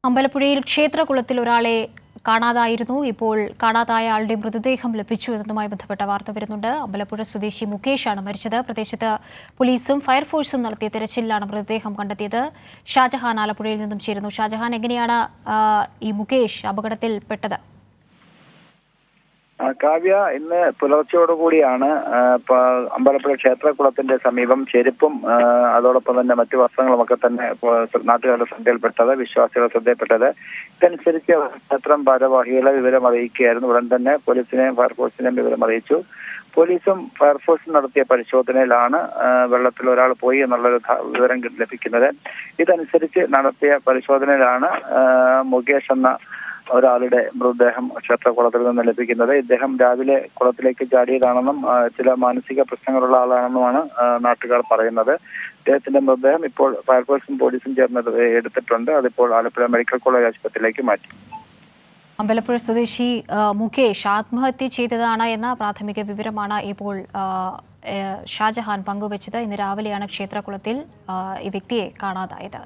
അമ്പലപ്പുഴയിൽ ക്ഷേത്രകുളത്തിൽ ഒരാളെ കാണാതായിരുന്നു. ഇപ്പോൾ കാണാതായ ആളുടെ മൃതദേഹം ലഭിച്ചു എന്നതുമായി ബന്ധപ്പെട്ട വാർത്ത വരുന്നുണ്ട്. അമ്പലപ്പുഴ സ്വദേശി മുകേഷാണ് മരിച്ചത്. പ്രദേശത്ത് പോലീസും ഫയർഫോഴ്സും നടത്തിയ തെരച്ചിലിലാണ് മൃതദേഹം കണ്ടെത്തിയത്. ഷാജഹാൻ ആലപ്പുഴയിൽ നിന്നും ചേരുന്നു. ഷാജഹാൻ, എങ്ങനെയാണ് ഈ മുകേഷ് അപകടത്തിൽപ്പെട്ടത്? കാവ്യ, ഇന്ന് പുലർച്ചയോടുകൂടിയാണ് അമ്പലപ്പുഴ ക്ഷേത്രകുളത്തിന്റെ സമീപം ചെരുപ്പും അതോടൊപ്പം തന്നെ മറ്റു വസ്ത്രങ്ങളുമൊക്കെ തന്നെ നാട്ടുകാരുടെ ശ്രദ്ധയിൽപ്പെട്ടത്, വിശ്വാസികളുടെ ശ്രദ്ധയിൽപ്പെട്ടത്. ഇതനുസരിച്ച് ക്ഷേത്രം ഭാരവാഹികളെ വിവരം അറിയിക്കുകയായിരുന്നു. ഉടൻ തന്നെ പോലീസിനെയും ഫയർഫോഴ്സിനെയും വിവരം അറിയിച്ചു. പോലീസും ഫയർഫോഴ്സും നടത്തിയ പരിശോധനയിലാണ് വെള്ളത്തിൽ ഒരാൾ പോയി എന്നുള്ളൊരു വിവരം ലഭിക്കുന്നത്. ഇതനുസരിച്ച് നടത്തിയ പരിശോധനയിലാണ് മുകേഷ് എന്ന ഒരാളുടെ മൃതദേഹം ക്ഷേത്രകുളത്തിൽ നിന്ന് ലഭിക്കുന്നത്. ഇദ്ദേഹം രാവിലെ കുളത്തിലേക്ക് ചാടിയതാണെന്നും ചില മാനസിക പ്രശ്നങ്ങളുള്ള ആളാണെന്നുമാണ് നാട്ടുകാർ പറയുന്നത്. ഇദ്ദേഹത്തിന്റെ മൃതദേഹം ഇപ്പോൾ ഫയർഫോഴ്സും പോലീസും ചേർന്ന് എടുത്തിട്ടുണ്ട്. അതിപ്പോൾ ആലപ്പുഴ മെഡിക്കൽ കോളേജ് ആശുപത്രിയിലേക്ക് മാറ്റി. അമ്പലപ്പുഴ സ്വദേശി മുകേഷ് ആത്മഹത്യ ചെയ്തതാണ് എന്ന പ്രാഥമിക വിവരമാണ് ഇപ്പോൾ ഷാജഹാൻ പങ്കുവച്ചത്. ഇന്ന് രാവിലെയാണ് ക്ഷേത്രകുളത്തിൽ ഈ വ്യക്തിയെ കാണാതായത്.